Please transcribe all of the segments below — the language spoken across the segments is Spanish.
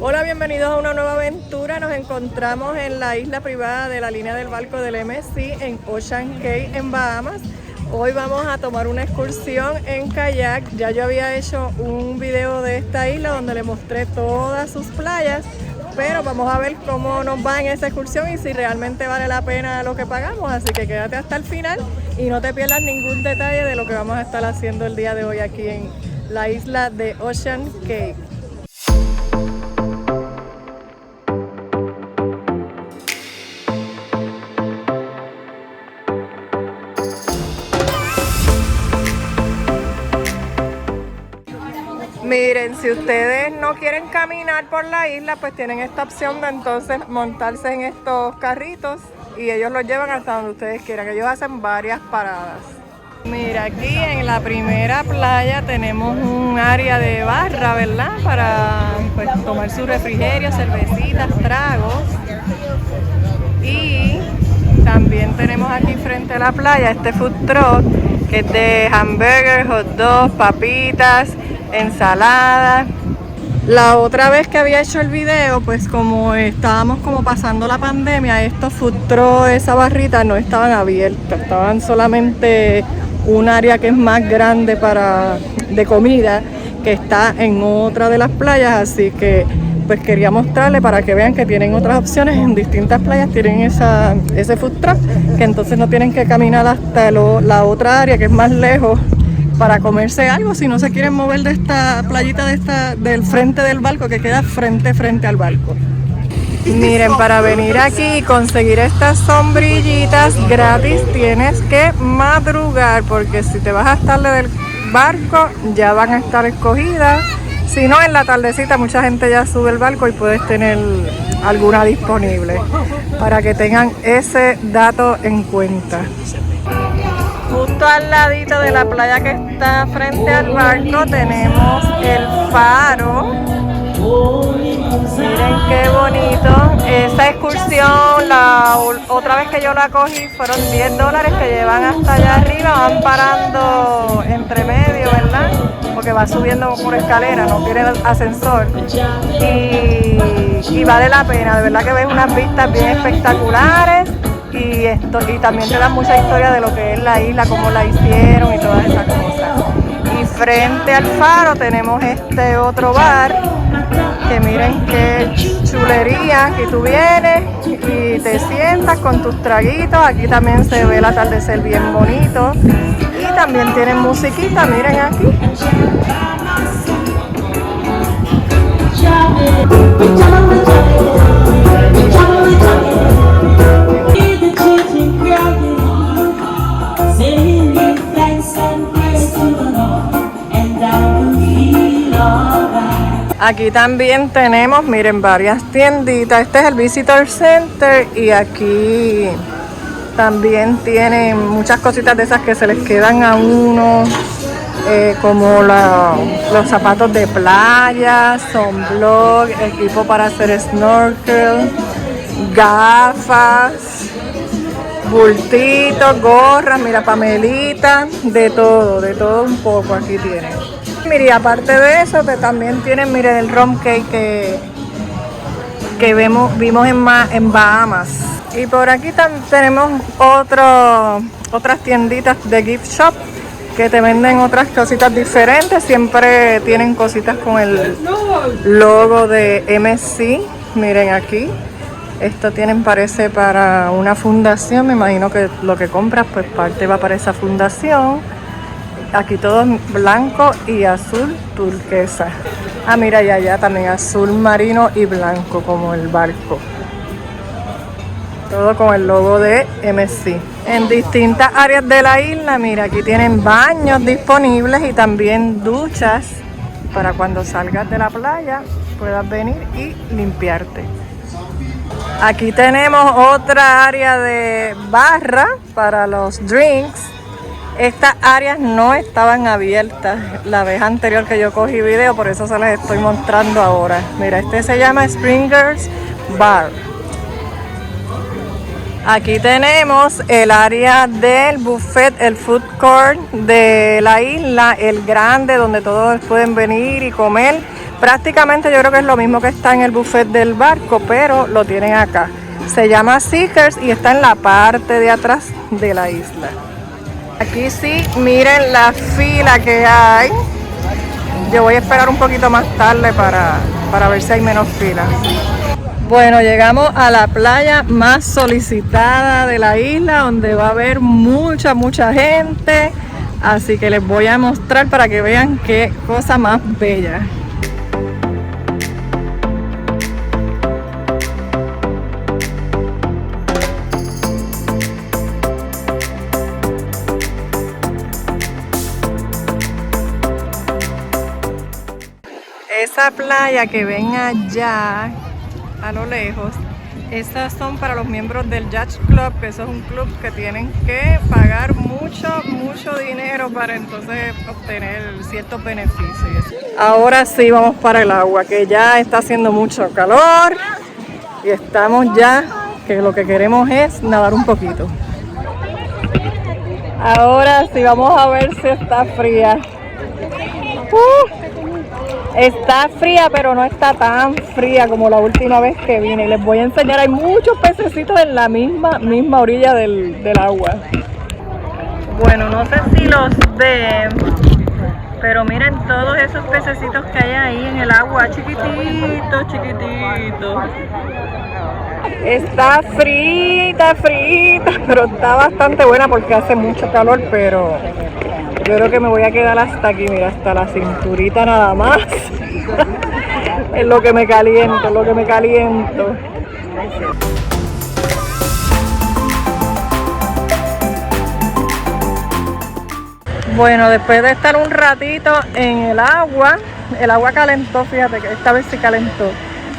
Hola, bienvenidos a una nueva aventura. Nos encontramos en la isla privada de la línea del barco del MSC en Ocean Cay, en Bahamas. Hoy vamos a tomar una excursión en kayak. Ya yo había hecho un video de esta isla donde le mostré todas sus playas, pero vamos a ver cómo nos va en esa excursión y si realmente vale la pena lo que pagamos. Así que quédate hasta el final y no te pierdas ningún detalle de lo que vamos a estar haciendo el día de hoy aquí en la isla de Ocean Cay. Miren, si ustedes no quieren caminar por la isla, pues tienen esta opción de entonces montarse en estos carritos y ellos los llevan hasta donde ustedes quieran. Ellos hacen varias paradas. Mira, aquí en la primera playa tenemos un área de barra, ¿verdad? Para pues, tomar su refrigerio, cervecitas, tragos. Y también tenemos aquí frente a la playa este food truck que es de hamburger, hot dogs, papitas, ensalada. La otra vez que había hecho el video, pues como estábamos como pasando la pandemia, estos food trucks, esa barrita no estaban abiertas, estaban solamente un área que es más grande de comida, que está en otra de las playas, así que pues quería mostrarles para que vean que tienen otras opciones en distintas playas, tienen ese food truck, que entonces no tienen que caminar hasta la otra área que es más lejos para comerse algo si no se quieren mover de esta playita del frente del barco que queda frente al barco. Miren, para venir aquí y conseguir estas sombrillitas gratis tienes que madrugar, porque si te vas hasta del barco ya van a estar escogidas. Si no, en la tardecita mucha gente ya sube el barco y puedes tener alguna disponible, para que tengan ese dato en cuenta. Justo al ladito de la playa que está frente al barco tenemos el faro. Miren qué bonito. Esta excursión, la otra vez que yo la cogí, fueron $10 que llevan hasta allá arriba. Van parando entre medio, ¿verdad? Porque va subiendo por escalera, no tiene ascensor. Y vale la pena, de verdad que ves unas vistas bien espectaculares. Y también te dan mucha historia de lo que es la isla, cómo la hicieron y todas esas cosas. Y frente al faro tenemos este otro bar, que miren qué chulería. Aquí tú vienes y te sientas con tus traguitos. Aquí también se ve el atardecer bien bonito. Y también tienen musiquita, miren aquí. Aquí también tenemos, miren, varias tienditas. Este es el Visitor Center y aquí también tienen muchas cositas de esas que se les quedan a uno, como los zapatos de playa, sunblock, equipo para hacer snorkel, gafas, bultitos, gorras, mira, Pamelita, de todo un poco aquí tienen. Mire, aparte de eso, también tienen, mire, el rum cake que vimos en Bahamas. Y por aquí tenemos otras tienditas de gift shop que te venden otras cositas diferentes. Siempre tienen cositas con el logo de MSC. Miren aquí. Esto tienen, parece, para una fundación. Me imagino que lo que compras, pues parte va para esa fundación. Aquí todo es blanco y azul turquesa. Ah, mira, y allá también azul marino y blanco como el barco. Todo con el logo de MSC. En distintas áreas de la isla, mira, aquí tienen baños disponibles y también duchas para cuando salgas de la playa puedas venir y limpiarte. Aquí tenemos otra área de barra para los drinks. Estas áreas no estaban abiertas la vez anterior que yo cogí video, por eso se las estoy mostrando ahora. Mira, este se llama Springers Bar. Aquí tenemos el área del buffet, el food court de la isla, el grande, donde todos pueden venir y comer. Prácticamente yo creo que es lo mismo que está en el buffet del barco, pero lo tienen acá. Se llama Seekers y está en la parte de atrás de la isla. Aquí sí, miren la fila que hay. Yo voy a esperar un poquito más tarde para ver si hay menos fila. Bueno, llegamos a la playa más solicitada de la isla, donde va a haber mucha gente. Así que les voy a mostrar para que vean qué cosa más bella. Esa playa que ven allá a lo lejos, esas son para los miembros del Yacht Club, que eso es un club que tienen que pagar mucho dinero para entonces obtener ciertos beneficios. Ahora sí vamos para el agua, que ya está haciendo mucho calor y estamos ya, que lo que queremos es nadar un poquito. Ahora sí vamos a ver si está fría. Está fría, pero no está tan fría como la última vez que vine. Les voy a enseñar, hay muchos pececitos en la misma orilla del agua. Bueno, no sé si los ven, pero miren todos esos pececitos que hay ahí en el agua, chiquititos. Está frita, pero está bastante buena porque hace mucho calor, pero yo creo que me voy a quedar hasta aquí, mira, hasta la cinturita nada más. Es lo que me caliento, Bueno, después de estar un ratito en el agua calentó, fíjate que esta vez sí calentó.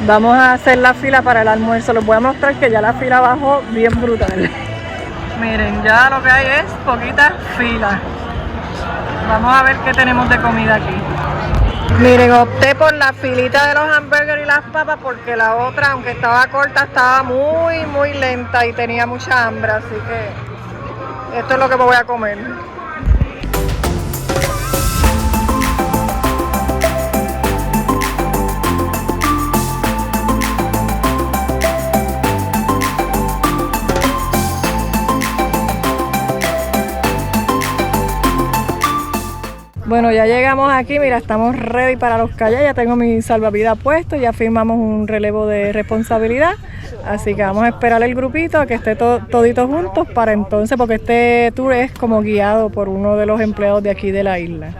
Vamos a hacer la fila para el almuerzo. Les voy a mostrar que ya la fila bajó bien brutal. Miren, ya lo que hay es poquita fila. Vamos a ver qué tenemos de comida aquí. Miren, opté por la filita de los hamburgues y las papas porque la otra, aunque estaba corta, estaba muy lenta y tenía mucha hambre, así que esto es lo que me voy a comer. Bueno, ya llegamos aquí, mira, estamos ready para los kayaks, ya tengo mi salvavidas puesto, ya firmamos un relevo de responsabilidad, así que vamos a esperar el grupito a que esté toditos juntos para entonces, porque este tour es como guiado por uno de los empleados de aquí de la isla.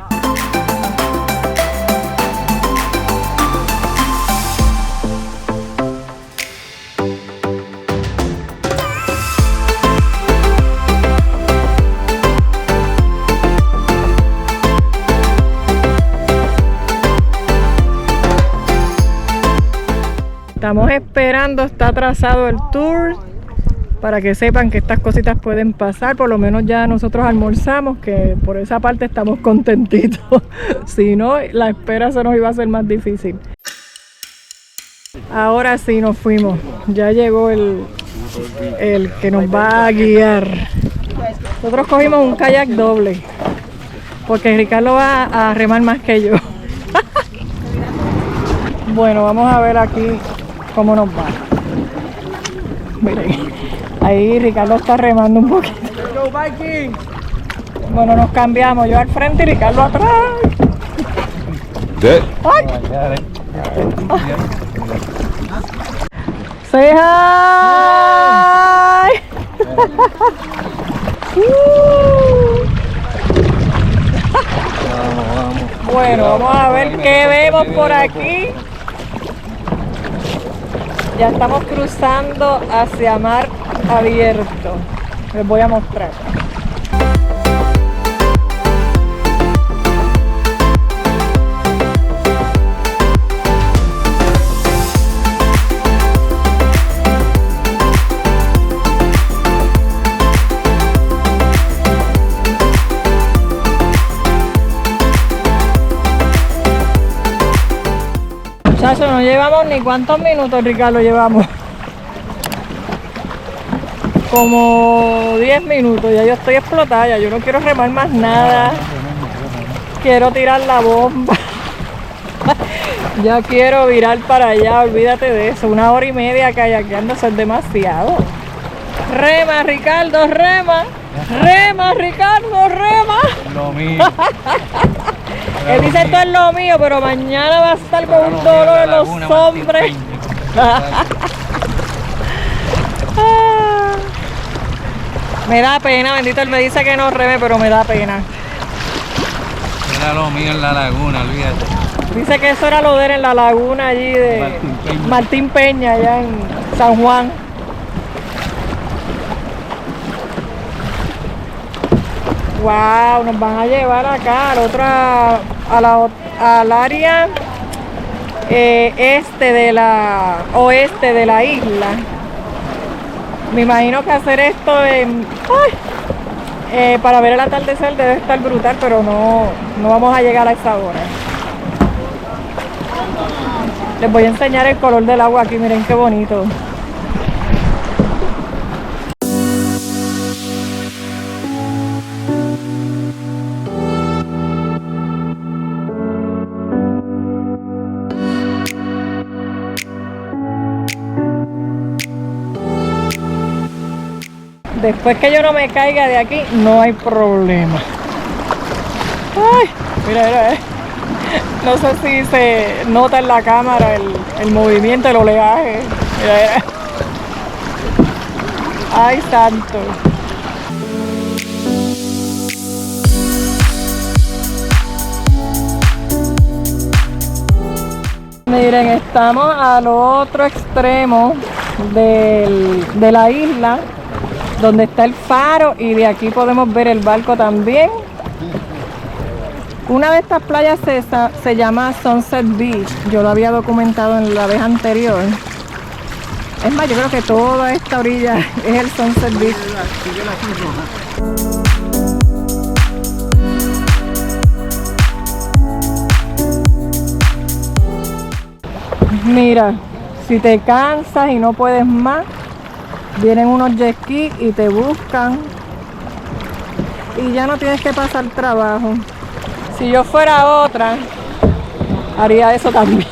Estamos esperando, está atrasado el tour, para que sepan que estas cositas pueden pasar. Por lo menos ya nosotros almorzamos, que por esa parte estamos contentitos. Si no, la espera se nos iba a hacer más difícil. Ahora sí nos fuimos, ya llegó el que nos va a guiar. Nosotros cogimos un kayak doble, porque Ricardo va a remar más que yo. Bueno, vamos a ver aquí cómo nos va. Miren, ahí Ricardo está remando un poquito. Bueno, nos cambiamos, yo al frente y Ricardo atrás. ¡Ay! ¡Say hi! Bueno, vamos a ver qué vemos por aquí. Ya estamos cruzando hacia mar abierto. Les voy a mostrar. Muchachos, no llevamos ni cuántos minutos, Ricardo, llevamos. Como 10 minutos, ya yo estoy explotada, ya yo no quiero remar más nada. Quiero tirar la bomba. Ya quiero virar para allá, olvídate de eso. 1 hora y media kayakeando, eso es demasiado. Rema, Ricardo, rema. Rema, Ricardo, rema. Lo mío. Él dice esto es lo mío, pero mañana va a estar con un dolor en los hombros. Me da pena, bendito, él me dice que no reme, pero me da pena. Era lo mío en la laguna, olvídate. Dice que eso era lo de él en la laguna allí de Martín Peña, allá en San Juan. Wow, nos van a llevar acá al área oeste de la isla. Me imagino que hacer esto para ver el atardecer debe estar brutal, pero no vamos a llegar a esa hora. Les voy a enseñar el color del agua aquí, miren qué bonito. Después que yo no me caiga de aquí, no hay problema. Ay, mira. No sé si se nota en la cámara el movimiento, el oleaje. Mira. Ay, santo. Miren, estamos al otro extremo de la isla, donde está el faro, y de aquí podemos ver el barco también. Una de estas playas se llama Sunset Beach. Yo lo había documentado en la vez anterior. Es más, yo creo que toda esta orilla es el Sunset Beach. Mira, si te cansas y no puedes más, vienen unos jet ski y te buscan y ya no tienes que pasar trabajo. Si yo fuera otra, haría eso también,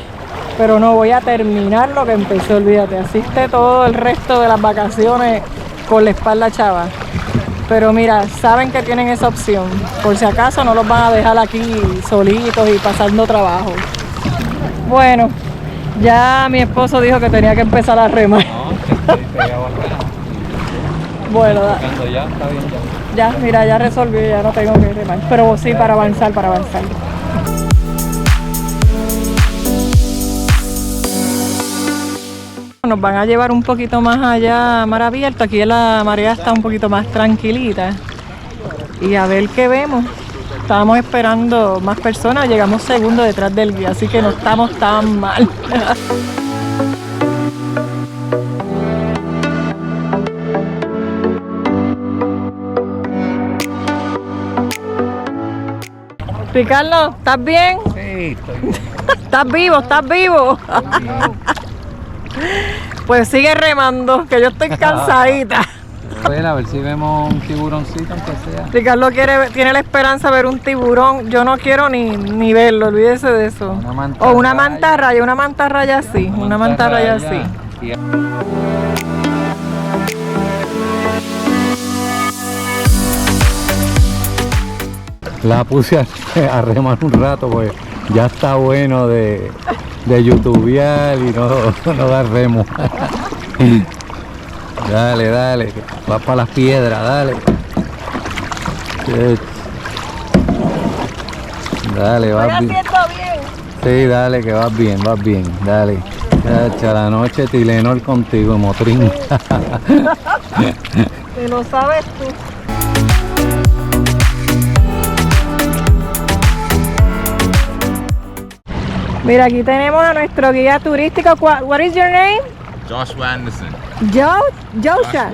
pero no, voy a terminar lo que empecé, olvídate. Asiste todo el resto de las vacaciones con la espalda chava. Pero mira, saben que tienen esa opción, por si acaso no los van a dejar aquí solitos y pasando trabajo. Bueno, ya mi esposo dijo que tenía que empezar a remar. Bueno, ya, está bien ya. Ya, mira, ya resolví, ya no tengo que remar. Pero sí, para avanzar. Nos van a llevar un poquito más allá a mar abierto. Aquí la marea está un poquito más tranquilita. Y a ver qué vemos. Estábamos esperando más personas, llegamos segundo detrás del guía, así que no estamos tan mal. Ricardo, ¿estás bien? Sí, estoy bien. ¿Estás vivo? Pues sigue remando, que yo estoy cansadita. Bueno, a ver si vemos un tiburoncito, aunque sea. Ricardo tiene la esperanza de ver un tiburón. Yo no quiero ni verlo, olvídese de eso. Una mantarraya sí, una mantarraya sí. La puse a remar un rato, pues ya está bueno de youtubear y no dar remo. Dale, va para las piedras, dale. Dale, vas bien. Sí, dale, que vas bien, dale. Echa la noche Tilenol contigo, Motrín. Te lo sabes tú. Mira, aquí tenemos a nuestro guía turístico. What is your name? Joshua Anderson. Joshua.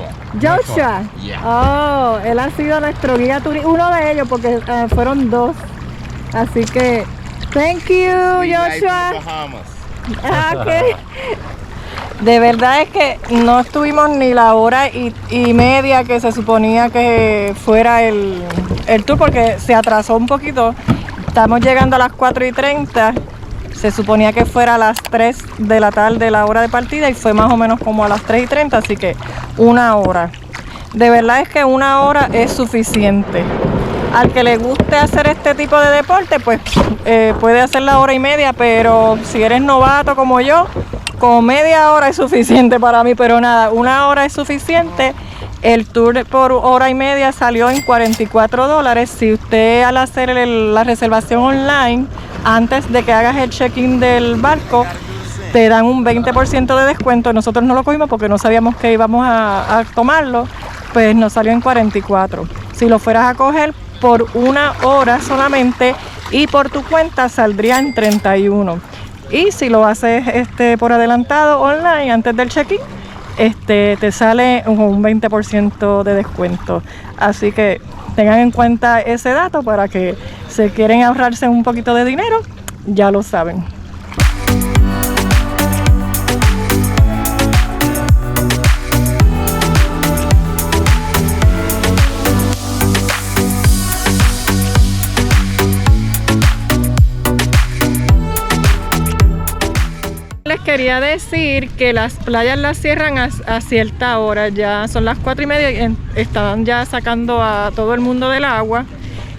Yeah. Oh, él ha sido nuestro guía turístico, uno de ellos, porque fueron dos. Así que, thank you, Joshua. Okay. De verdad es que no estuvimos ni la hora y media que se suponía que fuera el tour, porque se atrasó un poquito. Estamos llegando a las 4:30. Se suponía que fuera a las 3 de la tarde la hora de partida y fue más o menos como a las 3:30, así que 1 hora. De verdad es que 1 hora es suficiente. Al que le guste hacer este tipo de deporte, pues puede hacer la 1:30, pero si eres novato como yo, como media hora es suficiente para mí, pero nada, 1 hora es suficiente. El tour por 1:30 salió en $44. Si usted al hacer la reservación online, antes de que hagas el check-in del barco, te dan un 20% de descuento. Nosotros no lo cogimos porque no sabíamos que íbamos a tomarlo, pues nos salió en 44. Si lo fueras a coger por 1 hora solamente y por tu cuenta saldría en 31. Y si lo haces por adelantado online antes del check-in, te sale un 20% de descuento. Así que tengan en cuenta ese dato para que si quieren ahorrarse un poquito de dinero, ya lo saben. Les quería decir que las playas las cierran a cierta hora, ya son las 4:30 y están ya sacando a todo el mundo del agua.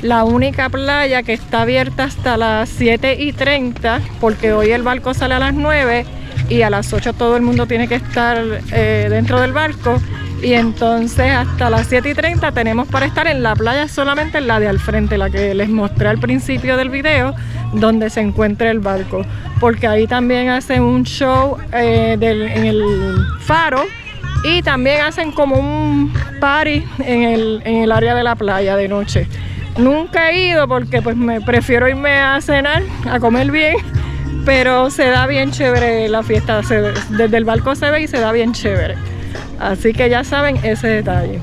La única playa que está abierta hasta las 7:30, porque hoy el barco sale a las 9 y a las 8 todo el mundo tiene que estar dentro del barco, y entonces hasta las 7:30 tenemos para estar en la playa, solamente en la de al frente, la que les mostré al principio del video, donde se encuentra el barco, porque ahí también hacen un show en el faro y también hacen como un party en el área de la playa de noche. Nunca he ido porque pues prefiero irme a cenar, a comer bien, pero se da bien chévere la fiesta, desde el barco se ve y se da bien chévere. Así que ya saben ese detalle.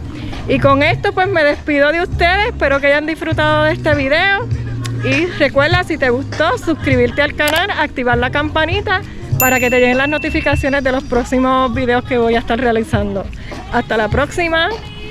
Y con esto pues me despido de ustedes, espero que hayan disfrutado de este video. Y recuerda, si te gustó, suscribirte al canal, activar la campanita para que te lleguen las notificaciones de los próximos videos que voy a estar realizando. Hasta la próxima.